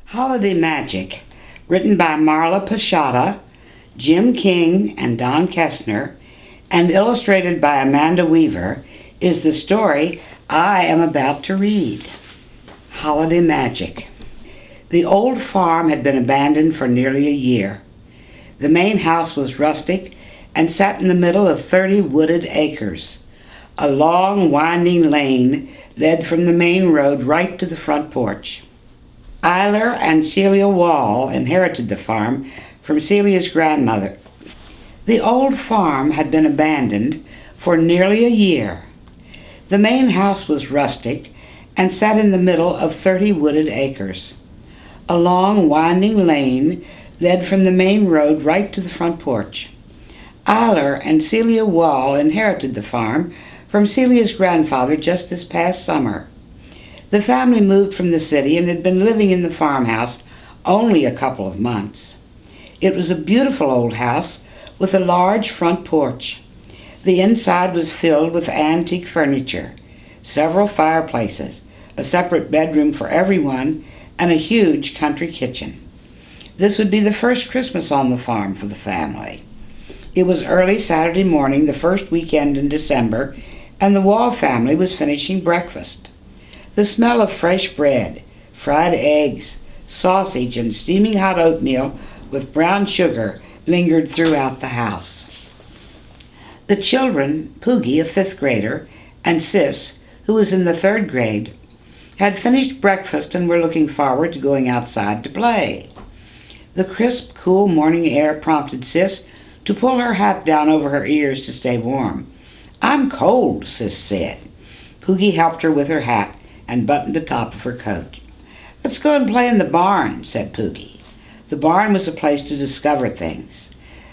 Holiday Magic, written by Marla Pashada, Jim King, and Don Kestner, and illustrated by Amanda Weaver, is the story I am about to read. Holiday Magic. The old farm had been abandoned for nearly a year. The main house was rustic and sat in the middle of 30 wooded acres. A long, winding lane led from the main road right to the front porch. Eiler and Celia Wall inherited the farm from Celia's grandmother. The old farm had been abandoned for nearly a year. The main house was rustic and sat in the middle of 30 wooded acres. A long, winding lane led from the main road right to the front porch. Eiler and Celia Wall inherited the farm from Celia's grandfather just this past summer. The family moved from the city and had been living in the farmhouse only a couple of months. It was a beautiful old house with a large front porch. The inside was filled with antique furniture, several fireplaces, a separate bedroom for everyone, and a huge country kitchen. This would be the first Christmas on the farm for the family. It was early Saturday morning, the first weekend in December, and the Wall family was finishing breakfast. The smell of fresh bread, fried eggs, sausage, and steaming hot oatmeal with brown sugar lingered throughout the house. The children, Poogie, a 5th grader, and Sis, who was in the 3rd grade, had finished breakfast and were looking forward to going outside to play. The crisp, cool morning air prompted Sis to pull her hat down over her ears to stay warm. "I'm cold," Sis said. Poogie helped her with her hat and buttoned the top of her coat. "Let's go and play in the barn," said Poogie. The barn was a place to discover things.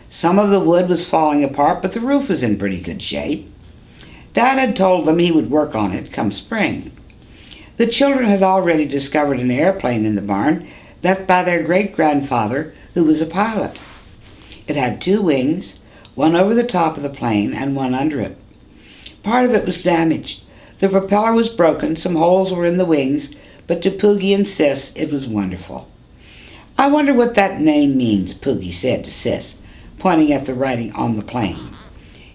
Some of the wood was falling apart, but the roof was in pretty good shape. Dad had told them he would work on it come spring. The children had already discovered an airplane in the barn left by their great-grandfather, who was a pilot. It had 2 wings, one over the top of the plane and one under it. Part of it was damaged. The propeller was broken, some holes were in the wings, but to Poogie and Sis it was wonderful. "I wonder what that name means," Poogie said to Sis, pointing at the writing on the plane.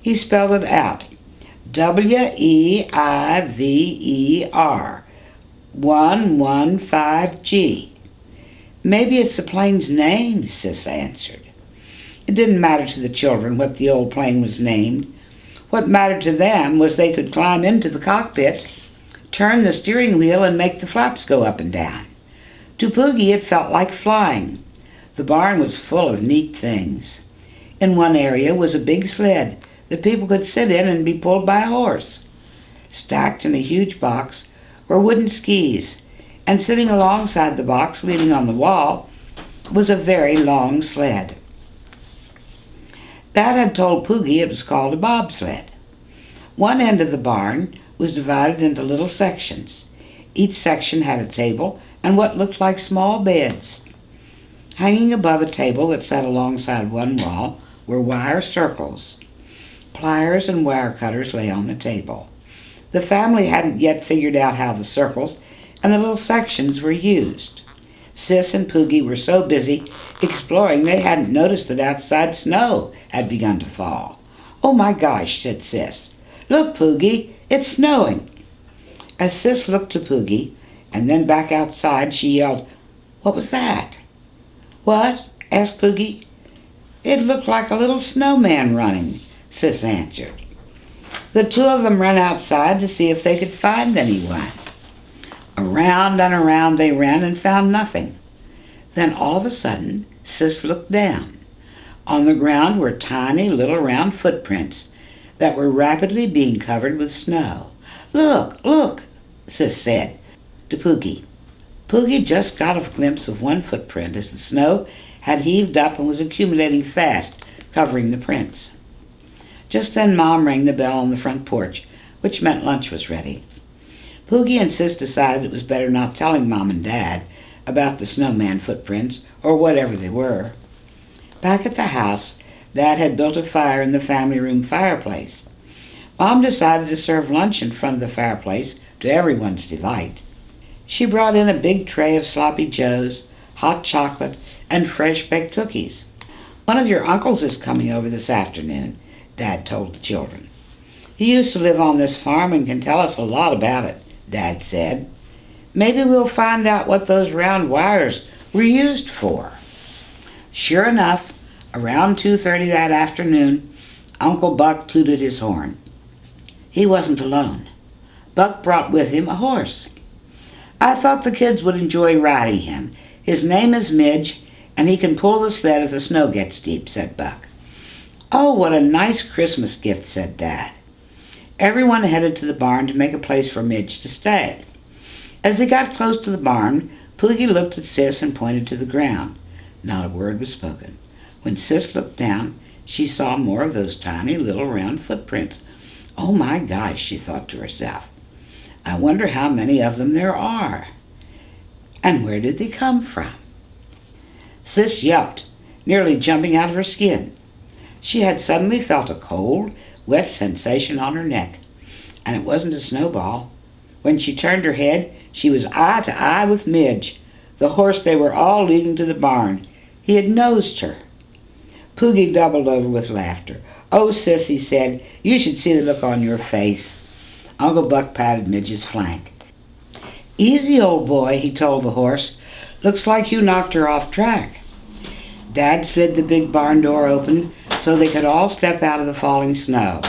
He spelled it out. WEIVER, 115G. "Maybe it's the plane's name," Sis answered. It didn't matter to the children what the old plane was named. What mattered to them was they could climb into the cockpit, turn the steering wheel, and make the flaps go up and down. To Poogie, it felt like flying. The barn was full of neat things. In one area was a big sled that people could sit in and be pulled by a horse. Stacked in a huge box were wooden skis, and sitting alongside the box, leaning on the wall, was a very long sled. Dad had told Poogie it was called a bobsled. One end of the barn was divided into little sections. Each section had a table and what looked like small beds. Hanging above a table that sat alongside one wall were wire circles. Pliers and wire cutters lay on the table. The family hadn't yet figured out how the circles and the little sections were used. Sis and Poogie were so busy exploring they hadn't noticed that outside snow had begun to fall. "Oh my gosh," said Sis. "Look, Poogie, it's snowing." As Sis looked to Poogie and then back outside, she yelled, "What was that?" "What?" asked Poogie. "It looked like a little snowman running," Sis answered. The 2 of them ran outside to see if they could find anyone. Around and around they ran and found nothing. Then all of a sudden, Sis looked down. On the ground were tiny little round footprints that were rapidly being covered with snow. "Look, look," Sis said to Poogie. Poogie just got a glimpse of one footprint as the snow had heaved up and was accumulating fast, covering the prints. Just then Mom rang the bell on the front porch, which meant lunch was ready. Poogie and Sis decided it was better not telling Mom and Dad about the snowman footprints, or whatever they were. Back at the house, Dad had built a fire in the family room fireplace. Mom decided to serve lunch in front of the fireplace to everyone's delight. She brought in a big tray of sloppy joes, hot chocolate, and fresh baked cookies. "One of your uncles is coming over this afternoon," Dad told the children. "He used to live on this farm and can tell us a lot about it," Dad said. "Maybe we'll find out what those round wires were used for." Sure enough, around 2:30 that afternoon, Uncle Buck tooted his horn. He wasn't alone. Buck brought with him a horse. "I thought the kids would enjoy riding him. His name is Midge, and he can pull the sled if the snow gets deep," said Buck. "Oh, what a nice Christmas gift," said Dad. Everyone headed to the barn to make a place for Midge to stay. As they got close to the barn, Poogie looked at Sis and pointed to the ground. Not a word was spoken. When Sis looked down, she saw more of those tiny little round footprints. "Oh my gosh," she thought to herself. "I wonder how many of them there are. And where did they come from?" Sis yelped, nearly jumping out of her skin. She had suddenly felt a cold, wet sensation on her neck, and it wasn't a snowball. When she turned her head, she was eye to eye with Midge, the horse they were all leading to the barn. He had nosed her. Poogie doubled over with laughter. "Oh, Sis," he said, "you should see the look on your face." Uncle Buck patted Midge's flank. "Easy, old boy," he told the horse. "Looks like you knocked her off track." Dad slid the big barn door open so they could all step out of the falling snow.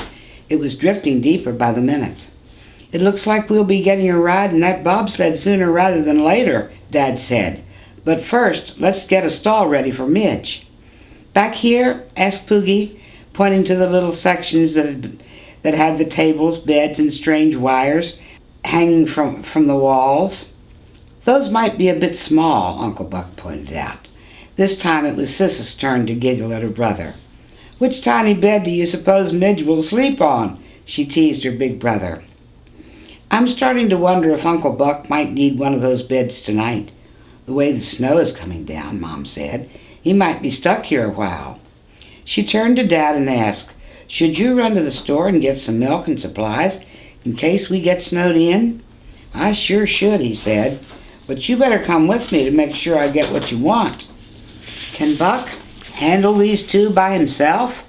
It was drifting deeper by the minute. "It looks like we'll be getting a ride in that bobsled sooner rather than later," Dad said. "But first, let's get a stall ready for Midge." "Back here?" asked Poogie, pointing to the little sections that had the tables, beds, and strange wires hanging from the walls. "Those might be a bit small," Uncle Buck pointed out. This time it was Sis's turn to giggle at her brother. "Which tiny bed do you suppose Midge will sleep on?" she teased her big brother. "I'm starting to wonder if Uncle Buck might need one of those beds tonight. The way the snow is coming down," Mom said. "He might be stuck here a while." She turned to Dad and asked, "Should you run to the store and get some milk and supplies in case we get snowed in?" "I sure should," he said, "but you better come with me to make sure I get what you want." "Can Buck handle these two by himself?"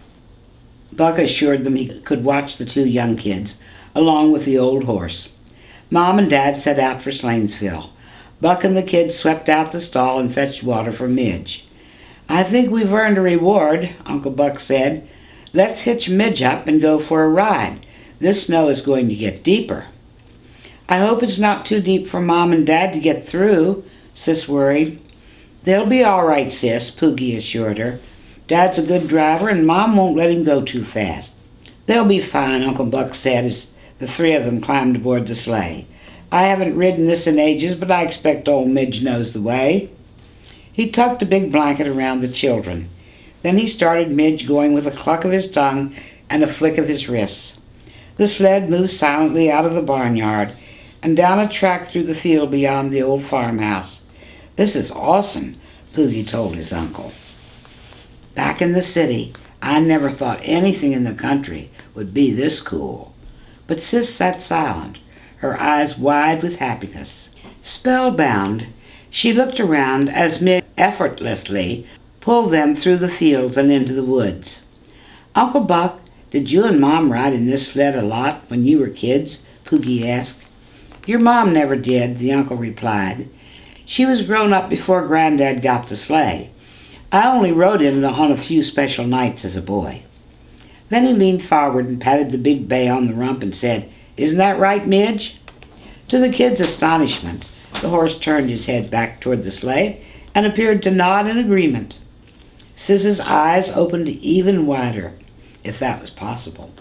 Buck assured them he could watch the two young kids, along with the old horse. Mom and Dad set out for Slanesville. Buck and the kids swept out the stall and fetched water for Midge. "I think we've earned a reward," Uncle Buck said. "Let's hitch Midge up and go for a ride. This snow is going to get deeper." "I hope it's not too deep for Mom and Dad to get through," Sis worried. "They'll be all right, Sis," Poogie assured her. "Dad's a good driver and Mom won't let him go too fast." "They'll be fine," Uncle Buck said as the three of them climbed aboard the sleigh. "I haven't ridden this in ages, but I expect old Midge knows the way." He tucked a big blanket around the children. Then he started Midge going with a cluck of his tongue and a flick of his wrists. The sled moved silently out of the barnyard and down a track through the field beyond the old farmhouse. "This is awesome," Poogie told his uncle. "Back in the city, I never thought anything in the country would be this cool." But Sis sat silent, her eyes wide with happiness. Spellbound, she looked around as Midge effortlessly pulled them through the fields and into the woods. "Uncle Buck, did you and Mom ride in this sled a lot when you were kids?" Poogie asked. "Your Mom never did," the uncle replied. "She was grown up before Granddad got the sleigh. I only rode in it on a few special nights as a boy." Then he leaned forward and patted the big bay on the rump and said, "Isn't that right, Midge?" To the kid's astonishment, the horse turned his head back toward the sleigh and appeared to nod in agreement. Sis's eyes opened even wider, if that was possible.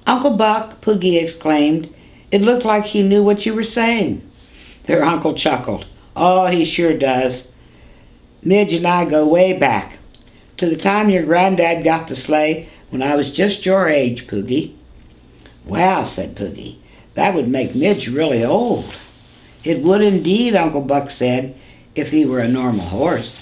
"Uncle Buck," Poogie exclaimed, "it looked like he knew what you were saying." Their uncle chuckled. "Oh, he sure does. Midge and I go way back, to the time your granddad got the sleigh when I was just your age, Poogie." "Wow," said Poogie, "that would make Midge really old." "It would indeed," Uncle Buck said, "if he were a normal horse."